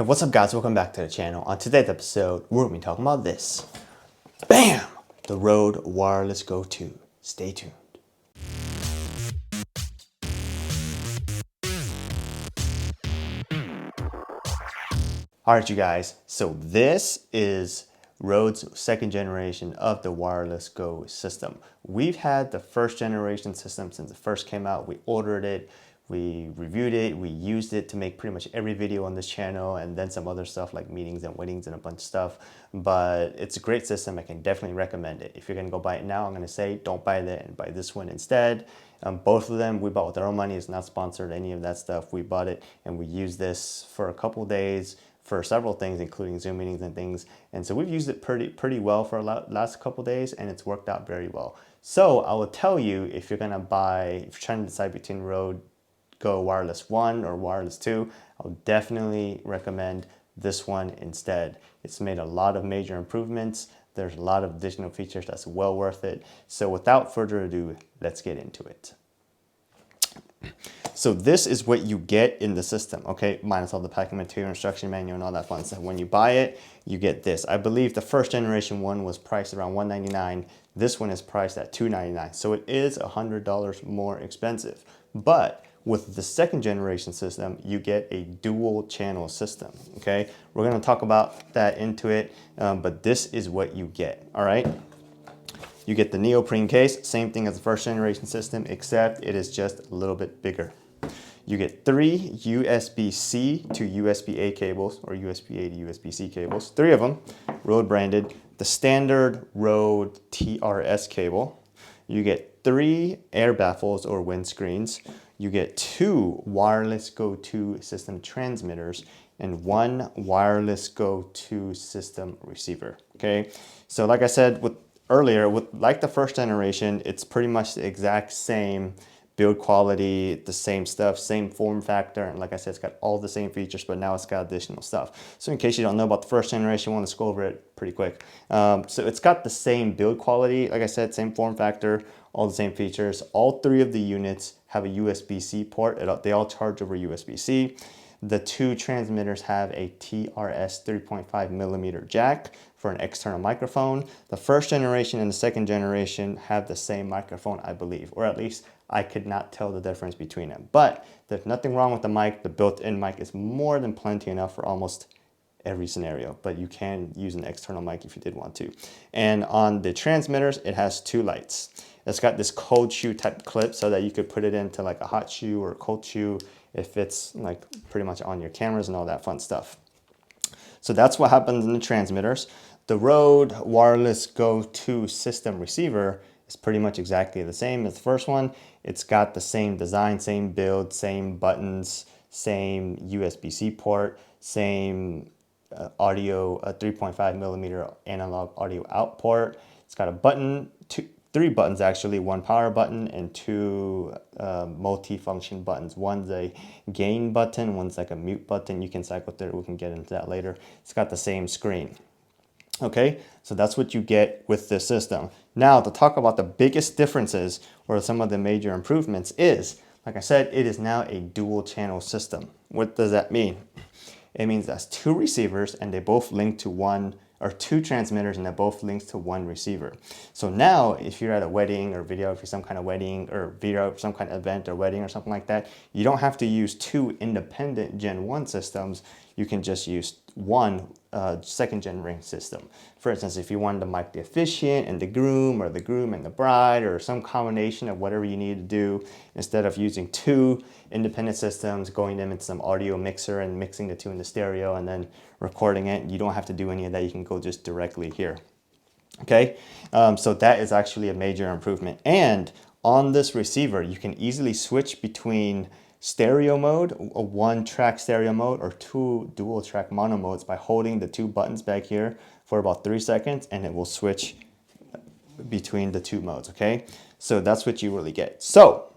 Hey, what's up guys? Welcome back to the channel. On today's episode, we're going to be talking about this. Bam! The Rode Wireless Go 2. Stay tuned. Alright you guys, so this is Rode's second generation of the Wireless Go system. We've had the first generation system since it first came out. We ordered it, we reviewed it, we used it to make pretty much every video on this channel and then some other stuff like meetings and weddings and a bunch of stuff. But it's a great system. I can definitely recommend it. If you're going to go buy it now, I'm going to say don't buy that and buy this one instead. Both of them we bought with our own money. It's not sponsored, any of that stuff. We bought it and we used this for a couple days for several things, including Zoom meetings and things. And so we've used it pretty well for the last couple days, and it's worked out very well. So I will tell you, if you're gonna buy, if you're trying to decide between Rode Go Wireless 1 or Wireless 2, I'll definitely recommend this one instead. It's made a lot of major improvements. There's a lot of additional features that's well worth it. So without further ado, let's get into it. So this is what you get in the system, okay? Minus all the packing material, instruction manual, and all that fun stuff. When you buy it, you get this. I believe the first generation one was priced around $199. This one is priced at $299. So it is $100 more expensive. But with the second generation system, you get a dual channel system, okay? We're gonna talk about that into it, but this is what you get, all right? You get the neoprene case, same thing as the first generation system, except it is just a little bit bigger. You get 3 USB-C to USB-A cables, or USB-A to USB-C cables, 3 of them, Rode branded. The standard Rode TRS cable. You get 3 air baffles or windscreens. You get 2 Wireless Go 2 system transmitters and 1 Wireless Go 2 system receiver, okay? So like I said earlier, like the first generation, it's pretty much the exact same build quality, the same stuff, same form factor, and like I said, it's got all the same features, but now it's got additional stuff. So in case you don't know about the first generation one, let's go over it pretty quick. So it's got the same build quality, like I said, same form factor, all the same features. All 3 of the units have a USB-C port. They all charge over USB-C. The 2 transmitters have a TRS 3.5 millimeter jack for an external microphone. The first generation and the second generation have the same microphone, I believe, or at least I could not tell the difference between them. But there's nothing wrong with the mic. The built-in mic is more than plenty enough for almost every scenario, but you can use an external mic if you did want to. And on the transmitters, it has 2 lights. It's got this cold shoe type clip so that you could put it into like a hot shoe or a cold shoe if it's like pretty much on your cameras and all that fun stuff. So that's what happens in the transmitters. The Rode Wireless Go 2 system receiver is pretty much exactly the same as the first one. It's got the same design, same build, same buttons, same USB-C port, same audio, 3.5 millimeter analog audio out port. It's got a button, 3 buttons actually, 1 power button and 2 multi-function buttons. One's a gain button, one's like a mute button. You can cycle through it, we can get into that later. It's got the same screen. Okay, so that's what you get with this system. Now to talk about the biggest differences or some of the major improvements is, like I said, it is now a dual channel system. What does that mean? It means that's 2 receivers and they both link to 1, or 2 transmitters and that both links to 1 receiver. So now if you're at a wedding or video for some kind of wedding or video for some kind of event or wedding or something like that, you don't have to use 2 independent Gen 1 systems. You can just use 1 second generation system. For instance, if you wanted to mic the officiant and the groom, or the groom and the bride, or some combination of whatever you need to do, instead of using 2 independent systems, going them into some audio mixer and mixing the 2 in the stereo and then recording it, you don't have to do any of that. You can go just directly here. Okay, so that is actually a major improvement. And on this receiver, you can easily switch between stereo mode, a 1-track stereo mode, or 2 dual track mono modes by holding the 2 buttons back here for about 3 seconds, and it will switch between the 2 modes, okay? So that's what you really get. So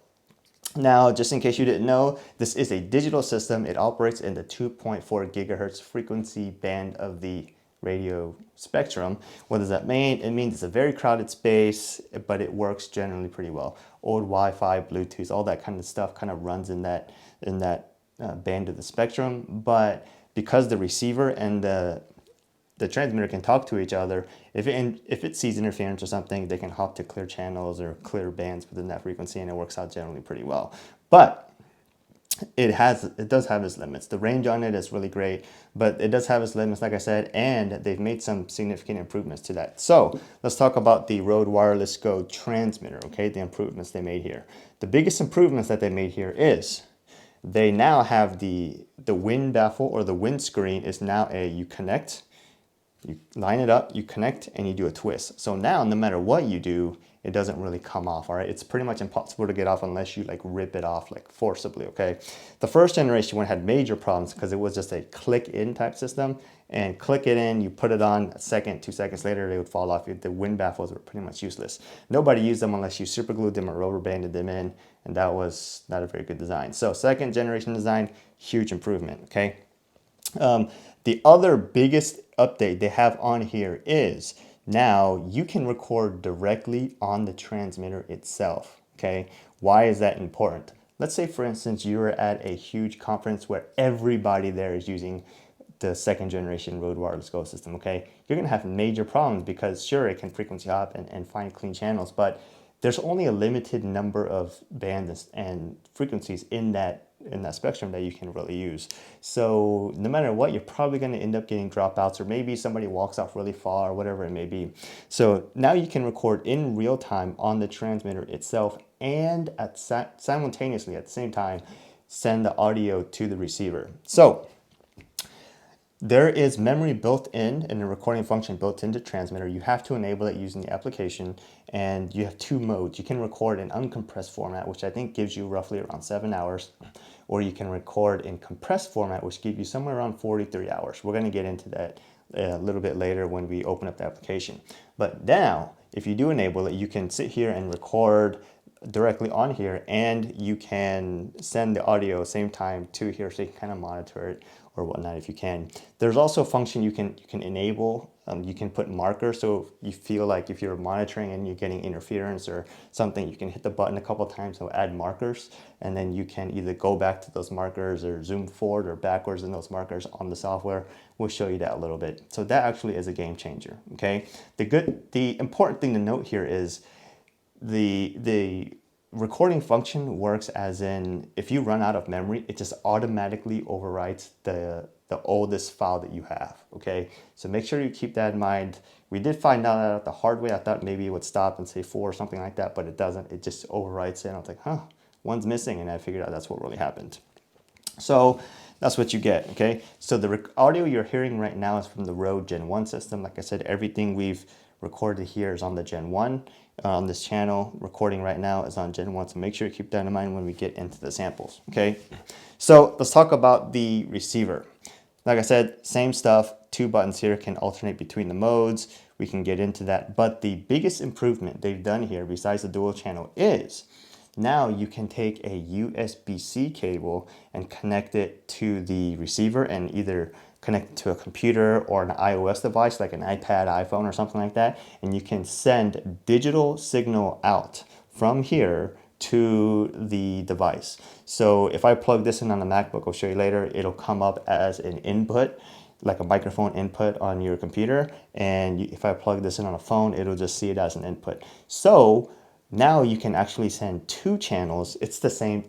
now, just in case you didn't know, this is a digital system. It operates in the 2.4 gigahertz frequency band of the radio spectrum. What does that mean? It means it's a very crowded space, but it works generally pretty well. Old Wi-Fi, Bluetooth, all that kind of stuff kind of runs in that band of the spectrum. But because the receiver and the transmitter can talk to each other. If it sees interference or something, they can hop to clear channels or clear bands within that frequency, and it works out generally pretty well. But it does have its limits. The range on it is really great, but it does have its limits, like I said, and they've made some significant improvements to that. So let's talk about the Rode Wireless Go transmitter, okay? The improvements they made here. The biggest improvements that they made here is they now have the wind baffle, or the windscreen is now you connect, you line it up, you connect, and you do a twist. So now no matter what you do, it doesn't really come off, all right? It's pretty much impossible to get off unless you like rip it off like forcibly, okay? The first generation one had major problems because it was just a click in type system, and click it in, you put it on, a second, 2 seconds later, they would fall off. The wind baffles were pretty much useless. Nobody used them unless you super glued them or rubber banded them in, and that was not a very good design. So second generation design, huge improvement, okay? The other biggest update they have on here is now you can record directly on the transmitter itself, okay? Why is that important? Let's say, for instance, you're at a huge conference where everybody there is using the second generation Rode Wireless Go system, okay? You're gonna have major problems because sure, it can frequency hop and find clean channels, but there's only a limited number of bands and frequencies in that spectrum that you can really use. So no matter what, you're probably going to end up getting dropouts, or maybe somebody walks off really far, or whatever it may be. So now you can record in real time on the transmitter itself, and simultaneously at the same time send the audio to the receiver. So there is memory built in and a recording function built into transmitter. You have to enable it using the application, and you have two modes. You can record in uncompressed format, which I think gives you roughly around 7 hours, or you can record in compressed format, which gives you somewhere around 43 hours. We're going to get into that a little bit later when we open up the application. But now, if you do enable it, you can sit here and record directly on here, and you can send the audio same time to here, so you can kind of monitor it or whatnot if you can. There's also a function you can enable. You can put markers, so if you feel like if you're monitoring and you're getting interference or something, you can hit the button a couple times, so add markers, and then you can either go back to those markers or zoom forward or backwards in those markers on the software. We'll show you that a little bit. So that actually is a game changer, okay? The important thing to note here is the recording function works as in, if you run out of memory, it just automatically overwrites the oldest file that you have, okay? So make sure you keep that in mind. We did find out the hard way. I thought maybe it would stop and say 4 or something like that, but it doesn't. It just overwrites it. And I was like, huh, one's missing, and I figured out that's what really happened. So that's what you get, okay? So the audio you're hearing right now is from the Rode Gen 1 system. Like I said, everything we've recorded here is on the Gen 1. On this channel, recording right now is on Gen 1, so make sure you keep that in mind when we get into the samples, okay? So let's talk about the receiver. Like I said, same stuff, 2 buttons here can alternate between the modes. We can get into that, but the biggest improvement they've done here, besides the dual channel, is now you can take a USB-C cable and connect it to the receiver, and either connect it to a computer or an iOS device like an iPad, iPhone, or something like that, and you can send digital signal out from here to the device. So if I plug this in on a MacBook, I'll show you later, it'll come up as an input, like a microphone input on your computer, and if I plug this in on a phone, it'll just see it as an input. So now you can actually send 2 channels. It's the same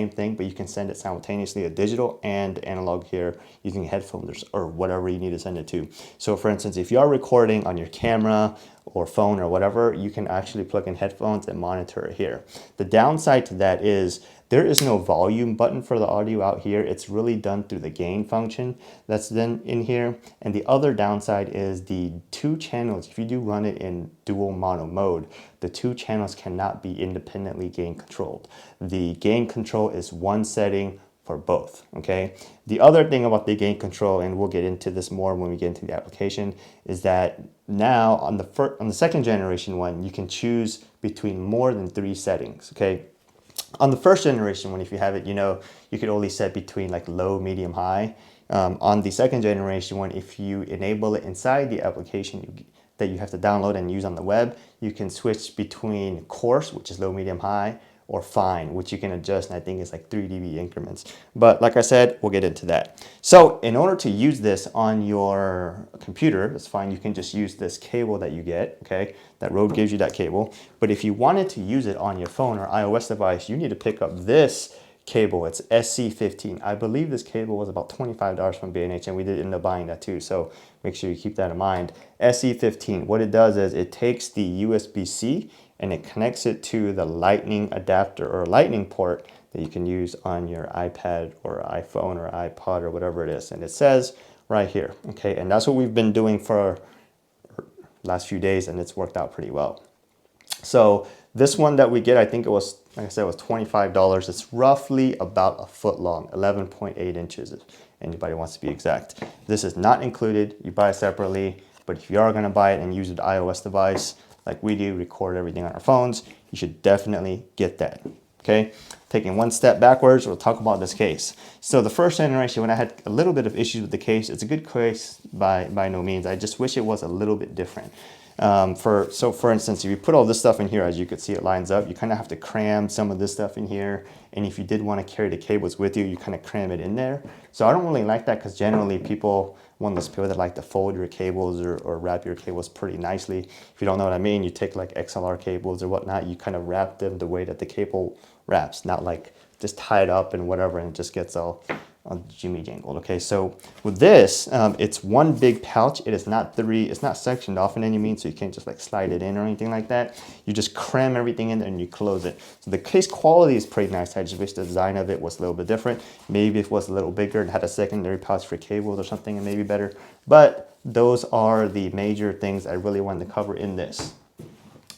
thing, but you can send it simultaneously, a digital and analog here, using headphones or whatever you need to send it to. So for instance, if you are recording on your camera or phone or whatever, you can actually plug in headphones and monitor it here. The downside to that is there is no volume button for the audio out here. It's really done through the gain function that's then in here. And the other downside is the 2 channels. If you do run it in dual mono mode, the 2 channels cannot be independently gain controlled. The gain control is one setting for both, okay? The other thing about the gain control, and we'll get into this more when we get into the application, is that now on the second generation one, you can choose between more than 3 settings, okay? On the first generation one, if you have it, you could only set between like low, medium, high. On the second generation one, if you enable it inside the application that you have to download and use on the web, you can switch between coarse, which is low, medium, high, or fine, which you can adjust, and I think it's like 3 dB increments. But like I said, we'll get into that. So in order to use this on your computer, it's fine, you can just use this cable that you get, okay? That Rode gives you that cable. But if you wanted to use it on your phone or iOS device, you need to pick up this cable. It's SC15. I believe this cable was about $25 from B&H, and we did end up buying that too. So make sure you keep that in mind. SC15, what it does is it takes the USB-C and it connects it to the lightning adapter or lightning port that you can use on your iPad or iPhone or iPod or whatever it is. And it says right here, okay? And that's what we've been doing for last few days, and it's worked out pretty well. So this one that we get, I think it was, like I said, it was $25. It's roughly about a foot long, 11.8 inches, if anybody wants to be exact. This is not included. You buy it separately, but if you are going to buy it and use an iOS device like we do, record everything on our phones, you should definitely get that. Okay, taking one step backwards, we'll talk about this case. So the first generation, when I had a little bit of issues with the case, it's a good case by no means. I just wish it was a little bit different. So for instance, if you put all this stuff in here, as you can see, it lines up. You kind of have to cram some of this stuff in here. And if you did want to carry the cables with you, you kind of cram it in there. So I don't really like that because generally people, one of those people that like to fold your cables or wrap your cables pretty nicely. If you don't know what I mean, you take like XLR cables or whatnot, you kind of wrap them the way that the cable wraps, not like just tie it up and whatever and it just gets all jimmy jangled. Okay, so with this, it's one big pouch. It is not it's not sectioned off in any means, so you can't just like slide it in or anything like that. You just cram everything in there and you close it. So the case quality is pretty nice. I just wish the design of it was a little bit different. Maybe if it was a little bigger and had a secondary pouch for cables or something, and maybe better. But those are the major things I really wanted to cover in this.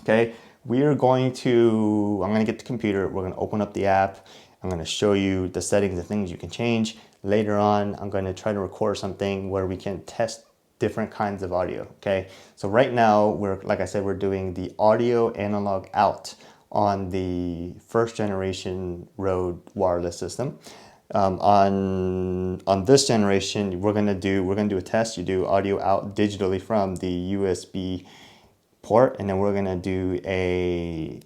Okay, I'm going to get the computer. We're going to open up the app. I'm going to show you the settings, the things you can change. Later on, I'm going to try to record something where we can test different kinds of audio, okay? So right now, like I said, we're doing the audio analog out on the first generation Rode wireless system. On this generation, we're gonna do a test. You do audio out digitally from the USB port, and then we're gonna do a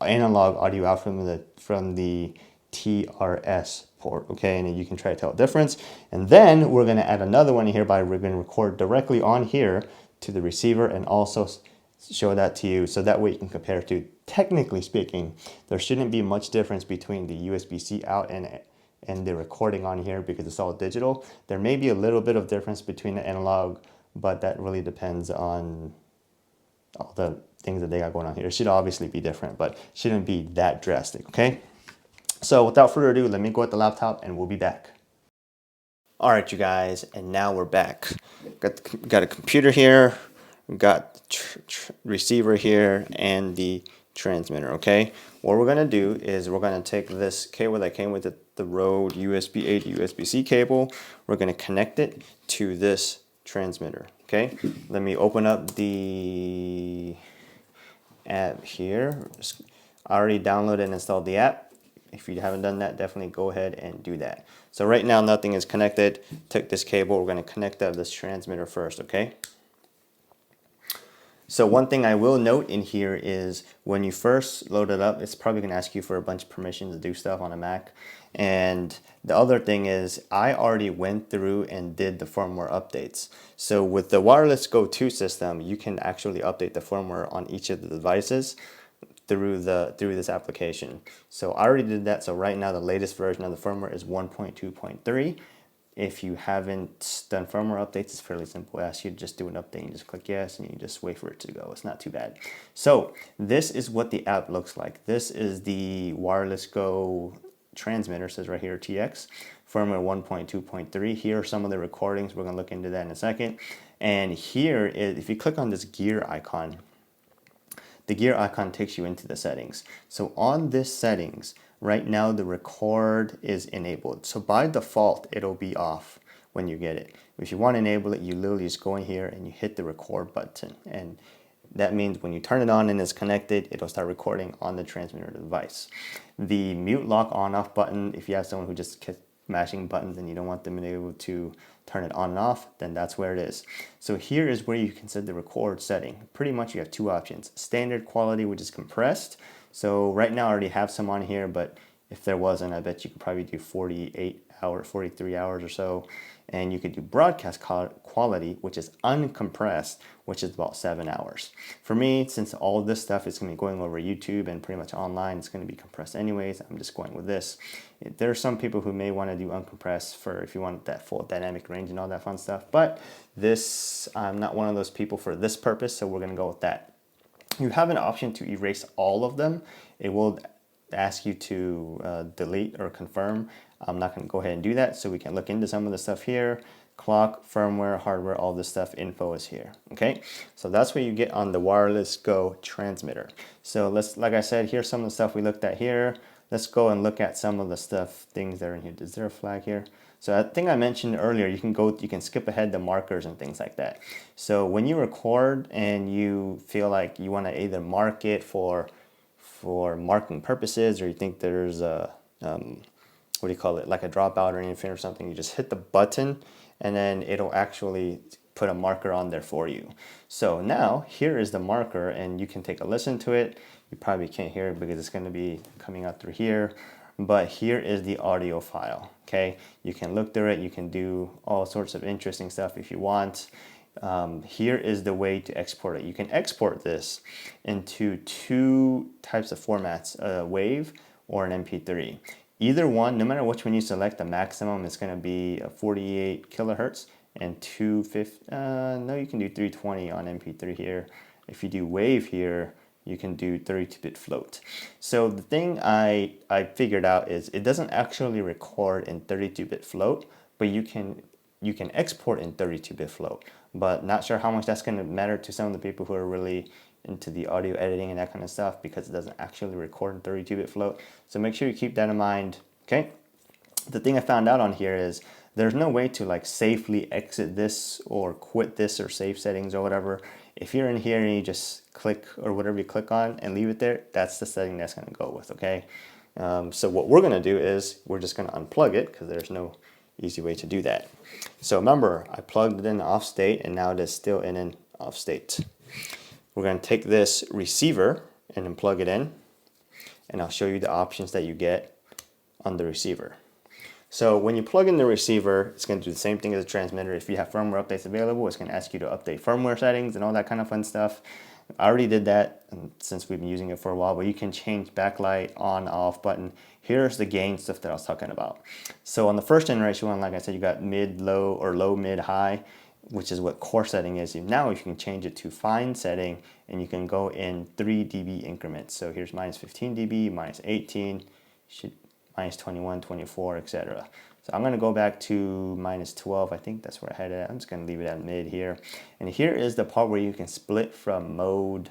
analog audio out from the TRS port, okay? And you can try to tell the difference. And then we're gonna add another one here we're gonna record directly on here to the receiver and also show that to you, so that way you can compare to. Technically speaking, there shouldn't be much difference between the USB-C out and the recording on here because it's all digital. There may be a little bit of difference between the analog, but that really depends on all the things that they got going on here. It should obviously be different, but shouldn't be that drastic, okay? So without further ado, let me go at the laptop and we'll be back. All right, you guys, and now we're back. Got a computer here, got the receiver here, and the transmitter, okay? What we're gonna do is we're gonna take this cable that came with the Rode USB-A to USB-C cable. We're gonna connect it to this transmitter, okay? Let me open up the app here. I already downloaded and installed the app. If you haven't done that, definitely go ahead and do that. So right now nothing is connected. Took this cable, we're going to connect that to this transmitter first, okay? So one thing I will note in here is when you first load it up, it's probably going to ask you for a bunch of permissions to do stuff on a Mac. And the other thing is I already went through and did the firmware updates. So with the Wireless Go 2 system, you can actually update the firmware on each of the devices through this application. So I already did that. So right now the latest version of the firmware is 1.2.3. If you haven't done firmware updates, it's fairly simple. It asks you to just do an update and just click yes, and you just wait for it to go. It's not too bad. So this is what the app looks like. This is the Wireless Go transmitter, it says right here TX, firmware 1.2.3. Here are some of the recordings. We're gonna look into that in a second. And here is, if you click on this gear icon, the gear icon takes you into the settings. So on this settings, right now the record is enabled. So by default, it'll be off when you get it. If you want to enable it, you literally just go in here and you hit the record button. And that means when you turn it on and it's connected, it'll start recording on the transmitter device. The mute lock on off button, if you have someone who just keeps mashing buttons and you don't want them to be able to turn it on and off, then that's where it is. So here is where you can set the record setting. Pretty much you have two options. Standard quality, which is compressed. So right now I already have some on here, but if there wasn't, I bet you could probably do 48 hours, 43 hours or so. And you could do broadcast quality, which is uncompressed, which is about 7 hours. For me, since all of this stuff is going to be going over YouTube and pretty much online, it's going to be compressed anyways. I'm just going with this. There are some people who may want to do uncompressed for if you want that full dynamic range and all that fun stuff. But this, I'm not one of those people for this purpose, so we're going to go with that. You have an option to erase all of them. It will ask you to delete or confirm. I'm not going to go ahead and do that, so we can look into some of the stuff here. Clock, firmware, hardware, all this stuff, info is here. Okay, so that's what you get on the Wireless Go transmitter. So let's, like I said, here's some of the stuff we looked at here. Let's go and look at some of the things that are in here. Is there a flag here? So I think I mentioned earlier, you can skip ahead the markers and things like that. So when you record and you feel like you want to either mark it for marking purposes, or you think there's a what do you call it, like a dropout or anything or something, you just hit the button and then it'll actually put a marker on there for you. So now here is the marker, and you can take a listen to it. You probably can't hear it because it's going to be coming out through here, but here is the audio file. Okay, you can look through it, you can do all sorts of interesting stuff if you want. Here is the way to export it. You can export this into two types of formats, a WAV or an MP3. Either one, no matter which one you select, the maximum is going to be 48 kilohertz and 250. No, you can do 320 on MP3 here. If you do WAV here, you can do 32-bit float. So the thing I figured out is it doesn't actually record in 32-bit float, but you can export in 32-bit float. But not sure how much that's going to matter to some of the people who are really into the audio editing and that kind of stuff, because it doesn't actually record in 32-bit float. So make sure you keep that in mind. Okay. The thing I found out on here is there's no way to like safely exit this or quit this or save settings or whatever. If you're in here and you just click or whatever you click on and leave it there, that's the setting that's going to go with. Okay. So what we're going to do is we're just going to unplug it, because there's no easy way to do that. So remember, I plugged it in off state, and now it is still in an off state. We're going to take this receiver and then plug it in, and I'll show you the options that you get on the receiver. So when you plug in the receiver, it's going to do the same thing as a transmitter. If you have firmware updates available, it's going to ask you to update firmware settings and all that kind of fun stuff. I already did that since we've been using it for a while, but you can change backlight on, off button. Here's the gain stuff that I was talking about. So on the first generation one, like I said, you got mid, low, or low, mid, high, which is what core setting is. Now you can change it to fine setting, and you can go in 3 dB increments. So here's minus 15 dB, minus 18, minus 21, 24, etc. So I'm going to go back to minus 12. I think that's where I had it. I'm just going to leave it at mid here. And here is the part where you can split from mode,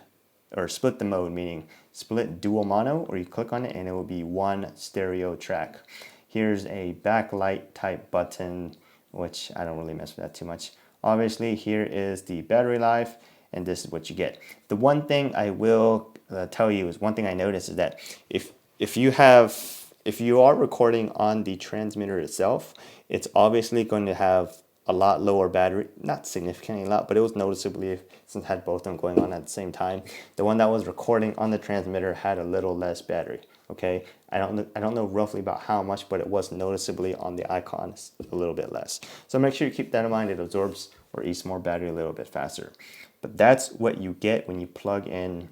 or split the mode, meaning split dual mono, or you click on it and it will be one stereo track. Here's a backlight type button, which I don't really mess with that too much. Obviously, here is the battery life, and this is what you get. The one thing I will tell you is, one thing I noticed is that if you are recording on the transmitter itself, it's obviously going to have a lot lower battery, not significantly a lot, but it was noticeably, since I had both of them going on at the same time. The one that was recording on the transmitter had a little less battery. Okay, I don't know roughly about how much, but it was noticeably on the icons a little bit less. So make sure you keep that in mind. It absorbs or eats more battery a little bit faster. But that's what you get when you plug in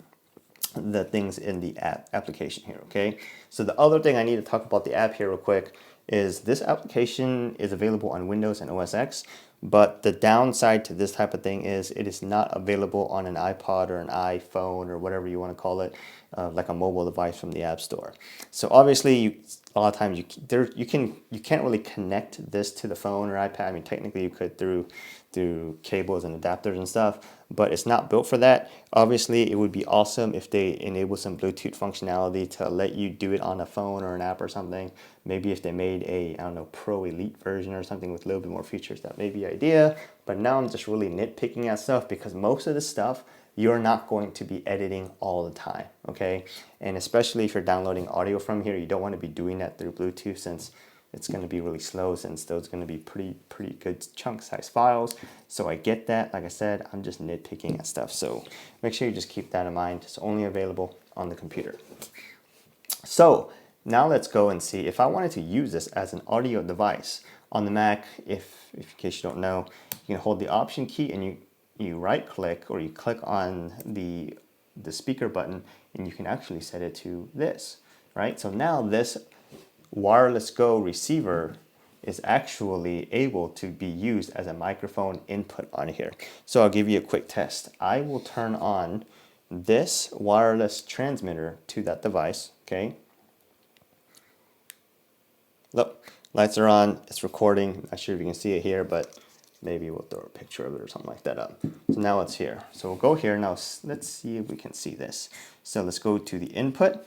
the things in the application here. Okay, so the other thing I need to talk about the app here real quick is this application is available on Windows and OS X, but the downside to this type of thing is it is not available on an iPod or an iPhone or whatever you want to call it, like a mobile device from the App Store. So obviously, a lot of times you can't really connect this to the phone or iPad. I mean, technically you could through cables and adapters and stuff, but it's not built for that. Obviously, it would be awesome if they enable some Bluetooth functionality to let you do it on a phone or an app or something. Maybe if they made a, I don't know, Pro Elite version or something with a little bit more features, that may be an idea. But now I'm just really nitpicking at stuff, because most of the stuff you're not going to be editing all the time, okay? And especially if you're downloading audio from here, you don't want to be doing that through Bluetooth, since it's going to be really slow, since those going to be pretty good chunk size files. So I get that. Like I said, I'm just nitpicking at stuff. So make sure you just keep that in mind. It's only available on the computer. So now let's go and see if I wanted to use this as an audio device on the Mac. If in case you don't know, you can hold the Option key and you right click or you click on the speaker button and you can actually set it to this, right? So now this wireless Go receiver is actually able to be used as a microphone input on here. So I'll give you a quick test. I will turn on this wireless transmitter to that device, okay? Look, lights are on, it's recording. Not sure if you can see it here, but maybe we'll throw a picture of it or something like that up. So now it's here. So we'll go here. Now let's see if we can see this. So let's go to the input.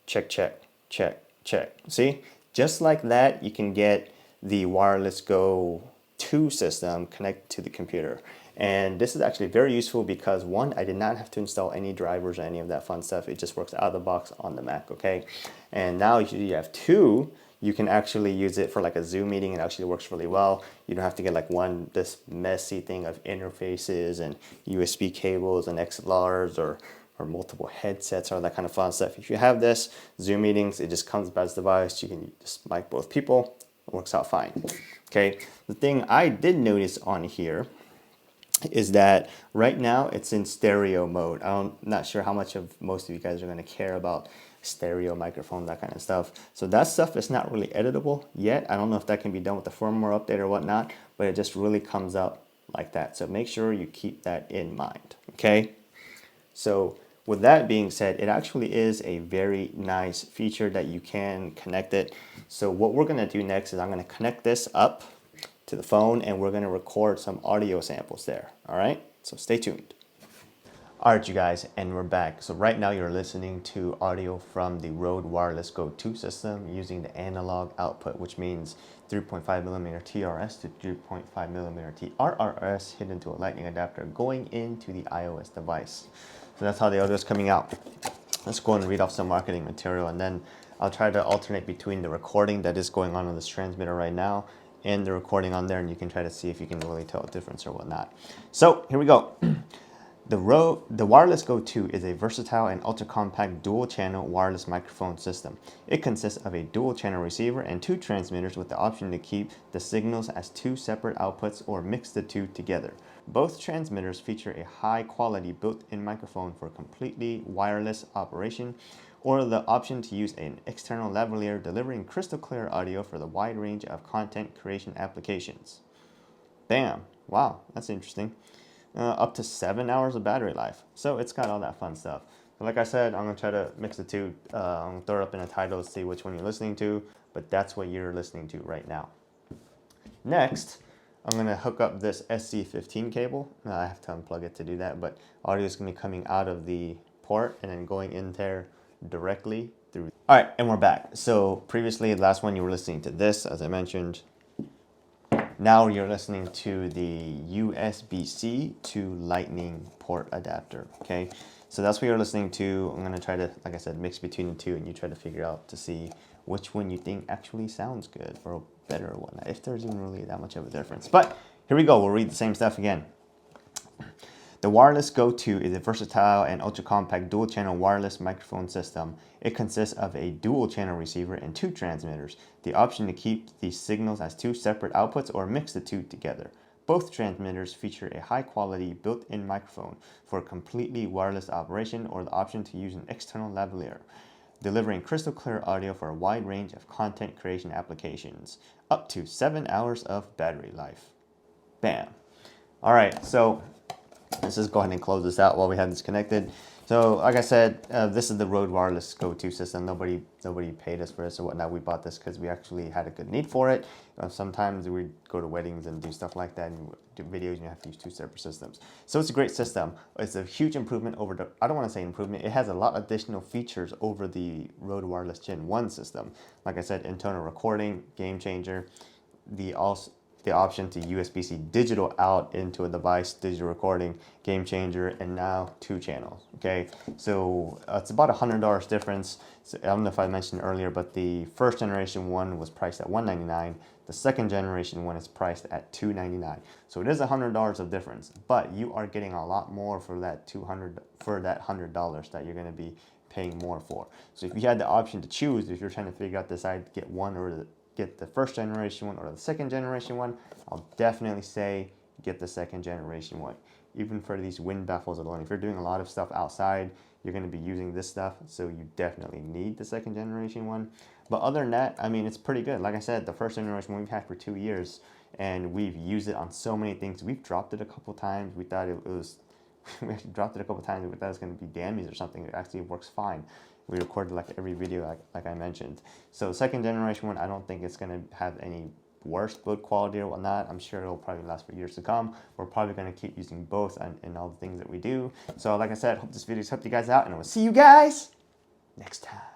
Check, check, check, check. See? Just like that, you can get the Wireless Go 2 system connected to the computer. And this is actually very useful because one, I did not have to install any drivers or any of that fun stuff. It just works out of the box on the Mac, okay? And now you have two, you can actually use it for like a Zoom meeting. It actually works really well. You don't have to get like this messy thing of interfaces and USB cables and XLRs or multiple headsets or that kind of fun stuff. If you have this, Zoom meetings, it just comes as a device. You can just mic both people. It works out fine. Okay, the thing I did notice on here is that right now it's in stereo mode. I'm not sure how much of most of you guys are going to care about stereo microphone, that kind of stuff. So that stuff is not really editable yet. I don't know if that can be done with the firmware update or whatnot, but it just really comes out like that. So make sure you keep that in mind, okay? So with that being said, it actually is a very nice feature that you can connect it. So what we're going to do next is I'm going to connect this up to the phone and we're going to record some audio samples there. All right, so stay tuned. All right, you guys, and we're back. So right now you're listening to audio from the Rode Wireless Go 2 system using the analog output, which means 3.5mm TRS to 3.5mm TRRS hit into a lightning adapter going into the iOS device. So that's how the audio is coming out. Let's go and read off some marketing material, and then I'll try to alternate between the recording that is going on this transmitter right now and the recording on there, and you can try to see if you can really tell a difference or whatnot. So here we go. The Wireless Go 2 is a versatile and ultra-compact dual-channel wireless microphone system. It consists of a dual-channel receiver and two transmitters with the option to keep the signals as two separate outputs or mix the two together. Both transmitters feature a high-quality built-in microphone for completely wireless operation, or the option to use an external lavalier delivering crystal-clear audio for the wide range of content creation applications. Bam! Wow, that's interesting. Up to 7 hours of battery life. So it's got all that fun stuff. But like I said, I'm going to try to mix the two. I'm going to throw it up in a title to see which one you're listening to, but that's what you're listening to right now. Next, I'm going to hook up this SC15 cable. I have to unplug it to do that, but audio is going to be coming out of the port and then going in there directly through. All right, and we're back. So previously, the last one you were listening to this, as I mentioned. Now you're listening to the USB-C to Lightning port adapter, okay? So that's what you're listening to. I'm gonna try to, like I said, mix between the two and you try to figure out to see which one you think actually sounds good or better or whatnot, if there's even really that much of a difference. But here we go, we'll read the same stuff again. The Wireless Go 2 is a versatile and ultra-compact dual-channel wireless microphone system. It consists of a dual-channel receiver and two transmitters, the option to keep the signals as two separate outputs or mix the two together. Both transmitters feature a high-quality built-in microphone for completely wireless operation or the option to use an external lavalier, delivering crystal-clear audio for a wide range of content creation applications, up to 7 hours of battery life. Bam. All right, so let's just go ahead and close this out while we have this connected. So like I said, this is the Rode Wireless Go 2 system. Nobody paid us for this or whatnot. We bought this because we actually had a good need for it. Sometimes we go to weddings and do stuff like that and do videos and you have to use two separate systems. So it's a great system. It's a huge improvement over the, I don't want to say improvement, it has a lot of additional features over the Rode Wireless Gen 1 system. Like I said, internal recording, game changer. the option to USB-C digital out into a device, digital recording, game changer, and now 2 channels, okay? So it's about $100 difference. So, I don't know if I mentioned earlier, but the first generation one was priced at $199. The second generation one is priced at $299. So it is $100 of difference, but you are getting a lot more for that $100 that you're gonna be paying more for. So if you had the option to choose, if you're trying to figure out, decide to get one or get the first generation one or the second generation one, I'll definitely say get the second generation one. Even for these wind baffles alone, if you're doing a lot of stuff outside, you're going to be using this stuff, so you definitely need the second generation one. But other than that, I mean, it's pretty good. Like I said, the first generation one we've had for 2 years, and we've used it on so many things. We've dropped it a couple times. We thought it was, we actually dropped it a couple times. We thought it was going to be damaged or something. It actually works fine. We recorded like every video, like I mentioned. So second generation one, I don't think it's going to have any worse build quality or whatnot. I'm sure it'll probably last for years to come. We're probably going to keep using both in all the things that we do. So like I said, hope this video's helped you guys out, and I will see you guys next time.